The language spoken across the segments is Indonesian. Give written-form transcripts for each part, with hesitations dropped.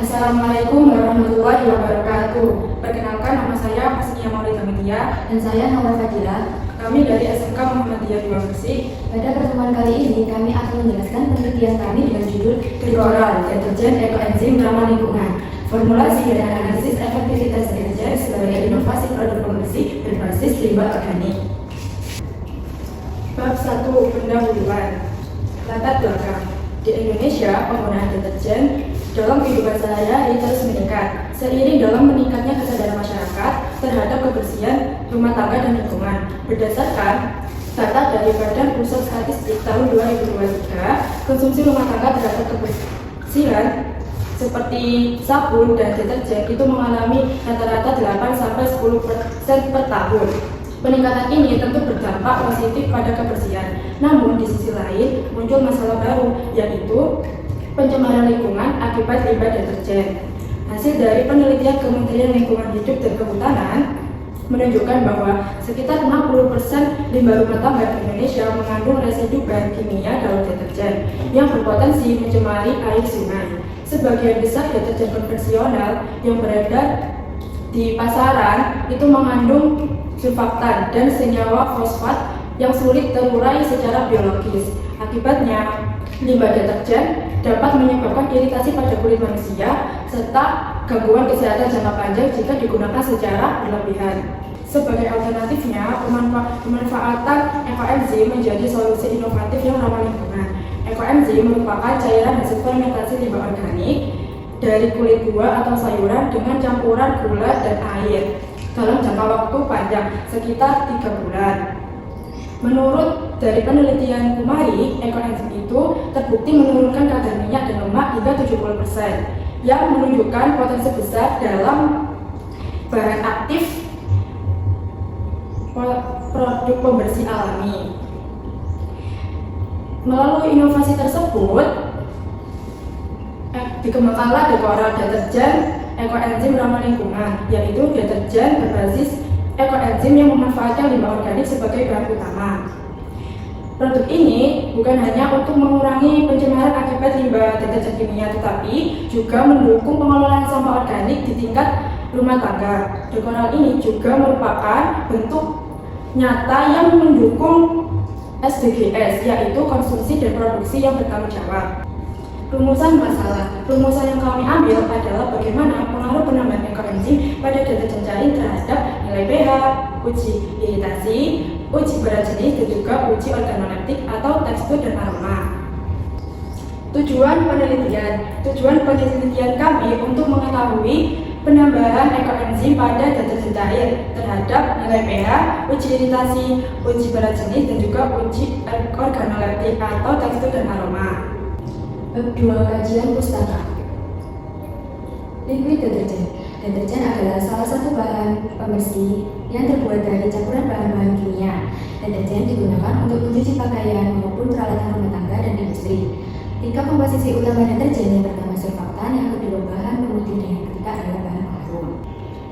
Assalamualaikum warahmatullahi wabarakatuh. Perkenalkan, nama saya Hasnia Maulida Media Dan saya Naura Fadila. Kami dari SMK Muhammadiyah 2 Gresik. Pada pertemuan kali ini kami akan menjelaskan penelitian kami dengan judul Glycerol, deterjen ekoenzim ramah lingkungan. Formulasi dan analisis efektivitas deterjen sebagai inovasi produk pembersih berbasis limbah organik. Bab 1. Pendahuluan. Latar belakang. Di Indonesia, penggunaan deterjen dalam kehidupan sehari-hari terus meningkat. Seiring dalam meningkatnya kesadaran masyarakat terhadap kebersihan rumah tangga dan lingkungan. Berdasarkan data dari Badan Pusat Statistik tahun 2023, konsumsi rumah tangga terhadap kebersihan seperti sabun dan deterjen itu mengalami rata-rata 8-10% per tahun. Peningkatan ini tentu berdampak positif pada kebersihan. Namun di sisi lain muncul masalah baru, yaitu pencemaran lingkungan akibat limbah deterjen. Hasil dari penelitian Kementerian Lingkungan Hidup dan Kehutanan menunjukkan bahwa sekitar 60% limbah rumah tangga di Indonesia mengandung residu bahan kimia dalam deterjen yang berpotensi mencemari air sungai. Sebagian besar deterjen konvensional yang beredar di pasaran itu mengandung surfaktan dan senyawa fosfat yang sulit terurai secara biologis. Akibatnya, limbah deterjen dapat menyebabkan iritasi pada kulit manusia serta gangguan kesehatan jangka panjang jika digunakan secara berlebihan. Sebagai alternatifnya, pemanfaatan ekoenzim menjadi solusi inovatif yang ramah lingkungan. Ekoenzim merupakan cairan hasil fermentasi limbah organik dari kulit buah atau sayuran dengan campuran gula dan air dalam jangka waktu panjang, sekitar 3 bulan. Menurut dari penelitian Kumari, ekoenzim itu terbukti menurunkan kadar minyak dan lemak hingga 70%, yang menunjukkan potensi besar dalam bahan aktif produk pembersih alami. Melalui inovasi tersebut, dikembangkanlah Glycerol deterjen ekoenzim ramah lingkungan, yaitu deterjen berbasis ekoenzim yang memanfaatkan limbah organik sebagai bahan utama. Produk ini bukan hanya untuk mengurangi pencemaran akibat limbah deterjen kimia, tetapi juga mendukung pengelolaan sampah organik di tingkat rumah tangga. Glycerol ini juga merupakan bentuk nyata yang mendukung SDGs, yaitu konsumsi dan produksi yang bertanggung jawab. Rumusan masalah. Rumusan yang kami ambil adalah bagaimana pengaruh penambahan ekoenzim pada deterjen cair terhadap nilai pH, uji iritasi, uji berat jenis, dan juga uji organoleptik atau tekstur dan aroma. Tujuan penelitian. Tujuan penelitian kami untuk mengetahui penambahan ekoenzim pada deterjen cair terhadap nilai pH, uji iritasi, uji berat jenis, dan juga uji organoleptik atau tekstur dan aroma. Bab 2. Kajian pustaka. Liquid deterjen. Deterjen adalah salah satu bahan pembersih yang terbuat dari campuran bahan-bahan kimia. Deterjen digunakan untuk mencuci pakaian maupun peralatan rumah tangga dan industri. Tingkat komposisi utama deterjen yang pertama surfaktan, yang kedua bahan pemutih, dan yang ketiga adalah bahan pengharum.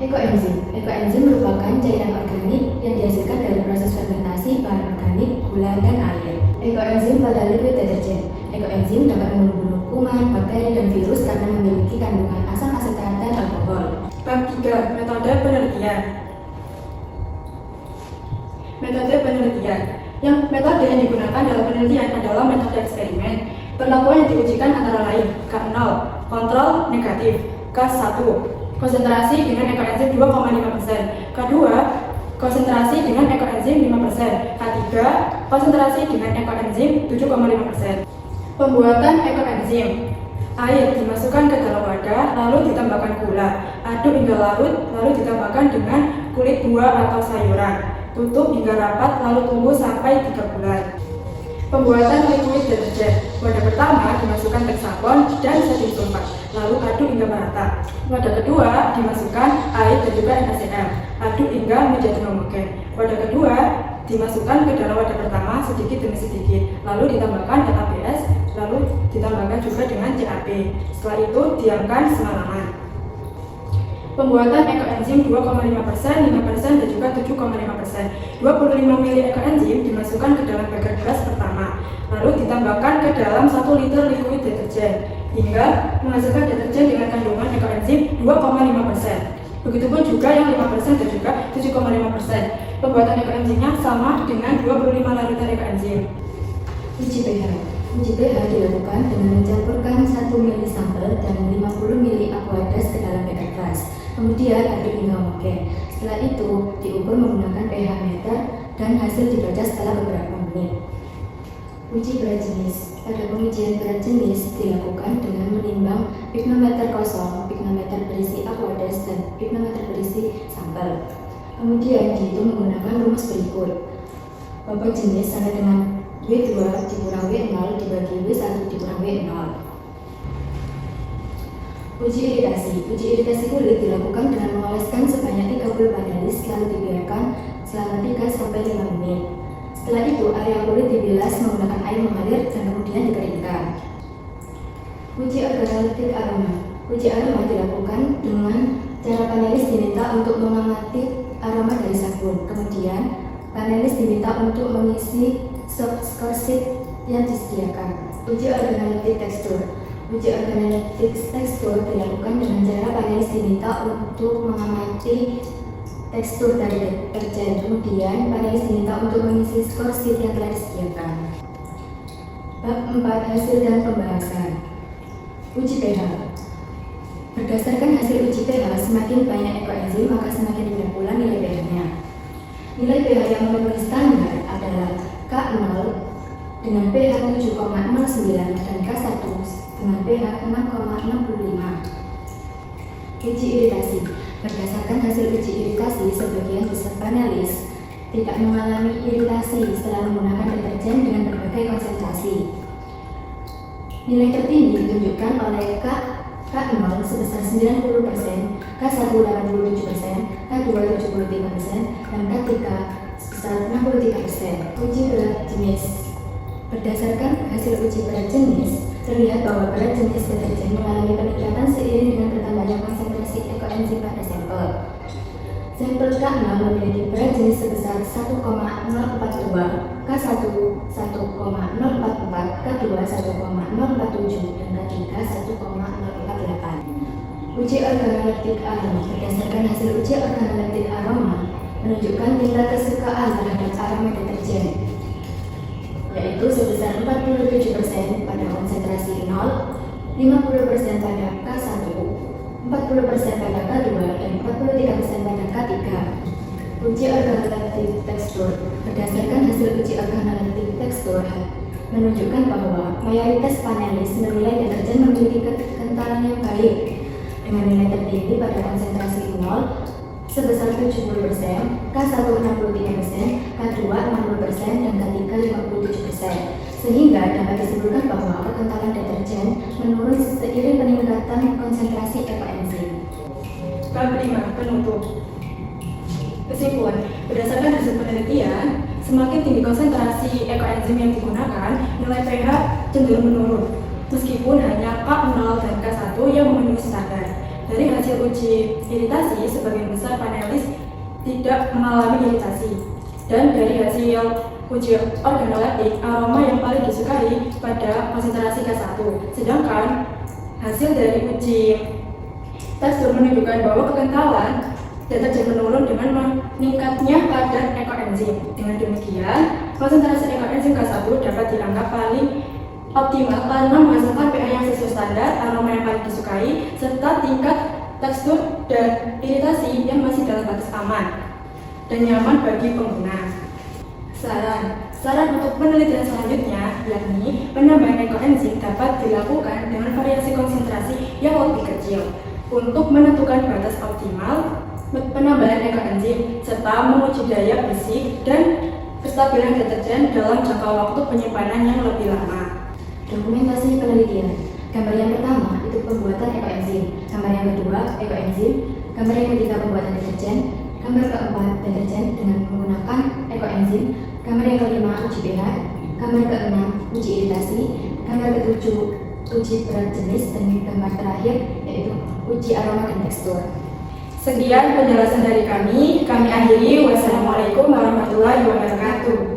Ekoenzim. Ekoenzim merupakan cairan organik yang dihasilkan dari proses fermentasi bahan organik, gula, dan air. Ekoenzim pada liquid deterjen. Ekoenzim dapat membunuh kuman, bakteri, dan virus karena memiliki kandungan asam asetat dan alkohol. Bab 3. Metode penelitian. Metode penelitian. Metode yang digunakan dalam penelitian adalah metode eksperimen. Perlakuan yang diujikan antara lain K0, kontrol negatif, K1, konsentrasi dengan ekoenzim 2,5%, K2, konsentrasi dengan ekoenzim 5%, K3, konsentrasi dengan ekoenzim 7,5%. Pembuatan ekoenzim. Air dimasukkan ke dalam wadah, lalu ditambahkan gula. Aduk hingga larut, lalu ditambahkan dengan kulit buah atau sayuran. Tutup hingga rapat, lalu tunggu sampai 3 bulan. Pembuatan liquid deterjen. Wadah pertama dimasukkan hexagon dan sodium sulfat, lalu aduk hingga merata. Wadah kedua dimasukkan air dan juga NaCl. Aduk hingga menjadi homogen. Wadah kedua dimasukkan ke dalam wadah pertama sedikit demi sedikit, lalu ditambahkan ABS, lalu ditambahkan juga dengan CAP. Setelah itu diamkan semalaman. Pembuatan ekoenzim 2,5%, 5%, dan juga 7,5%. 25 ml ekoenzim dimasukkan ke dalam beker beras pertama, lalu ditambahkan ke dalam 1 liter liquid deterjen hingga menghasilkan deterjen dengan kandungan ekoenzim 2,5%. Begitupun juga yang 5% dan juga 7,5%. Pembuatan ekoenzimnya sama dengan 25 larutan ekoenzim. Uji pH. Uji pH dilakukan dengan mencampurkan 1 ml sampel dan 50 ml aqueous ke dalam beker gelas. Kemudian aduk hingga oke. Setelah itu diukur menggunakan pH meter dan hasil dibaca setelah beberapa menit. Uji berat jenis. Pada pengujian berat jenis dilakukan dengan menimbang pignometer kosong, pignometer berisi aqueous dan pignometer berisi sampel. Kemudian dihitung menggunakan rumus berikut. Bobot jenis sama dengan W2 dikurang W0 dibagi W1 dikurang W0. Uji iritasi. Uji iritasi kulit dilakukan dengan mengoleskan sebanyak 30 panelis lalu dibiarkan selama 3-5 menit. Setelah itu, area kulit dibilas menggunakan air mengalir dan kemudian dikeringkan. Uji organoleptik aroma. Uji aroma dilakukan dengan cara panelis diminta untuk mengamati aroma dari sabun. Kemudian, panelis diminta untuk mengisi soft score sheet yang disediakan. Uji organoleptik tekstur. Uji organoleptik tekstur dilakukan dengan cara panelis diminta untuk mengamati tekstur dari deterjen. Kemudian panelis diminta untuk mengisi skor sheet yang telah disediakan. Bab 4. Hasil dan pembahasan. Uji pH. Berdasarkan hasil uji pH, semakin banyak ekoenzim maka semakin rendah pula nilai pH-nya. Nilai pH yang memenuhi standar adalah K0 dengan pH 7,09 dan K1 dengan pH 6,65. Uji iritasi. Berdasarkan hasil uji iritasi, sebagian besar panelis tidak mengalami iritasi setelah menggunakan deterjen dengan berbagai konsentrasi. Nilai tertinggi ditunjukkan oleh K0 sebesar 90%, K1 87%, K2 73%, dan K3 sebesar 63%. Uji berat jenis. Berdasarkan hasil uji berat jenis, terlihat bahwa berat jenis deterjen mengalami peningkatan seiring dengan bertambahnya konsentrasi ekoenzim pada sampel. Sampel K0 memiliki berat jenis sebesar 1,042, K1 1,044, K2 1,047, dan K3 1,048. Uji organoleptik aroma. Berdasarkan hasil uji organoleptik aroma menunjukkan tingkat kesukaan terhadap aroma deterjen, yaitu sebesar 47% pada konsentrasi 0, 50% pada K1, 40% pada K2, dan 43% pada K3. Uji organoleptik tekstur. Berdasarkan hasil uji organoleptik tekstur menunjukkan bahwa mayoritas panelis menilai deterjen memiliki kekentalan yang baik dengan nilai tertinggi pada konsentrasi 0 sebesar 70%, K1 63%, K2 60%, dan K3 57%. Sehingga dapat disimpulkan bahwa kekentalan deterjen menurun seiring peningkatan konsentrasi ekoenzim. Bab 5. Penutup. Kesimpulan, berdasarkan hasil penelitian, semakin tinggi konsentrasi ekoenzim yang digunakan, nilai pH cenderung menurun, meskipun hanya K0 dan K1 yang memenuhi standar. Dari hasil uji iritasi, sebagian besar panelis tidak mengalami iritasi. Dan dari hasil uji organoleptik, aroma yang paling disukai pada konsentrasi K1. Sedangkan hasil dari uji tekstur menunjukkan bahwa kekentalan deterjen menurun dengan meningkatnya kadar ekoenzim. Dengan demikian, konsentrasi ekoenzim K1 dapat dianggap paling optimal karena menghasilkan pH yang sesuai standar, aroma yang paling disukai, serta tingkat tekstur dan iritasi yang masih dalam batas aman dan nyaman bagi pengguna. Saran untuk penelitian selanjutnya, yakni penambahan ekoenzim dapat dilakukan dengan variasi konsentrasi yang lebih kecil untuk menentukan batas optimal penambahan ekoenzim serta menguji daya bersih dan kestabilan deterjen dalam jangka waktu penyimpanan yang lebih lama. Dokumentasi penelitian. Gambar yang pertama itu pembuatan ekoenzim. Gambar yang kedua ekoenzim. Gambar yang ketiga pembuatan deterjen. Gambar keempat deterjen dengan menggunakan ekoenzim. Gambar yang kelima uji pH. Gambar keenam uji iritasi. Gambar ketujuh uji berat jenis, dan gambar terakhir yaitu uji aroma dan tekstur. Sekian penjelasan dari kami akhiri. Wassalamualaikum warahmatullahi wabarakatuh.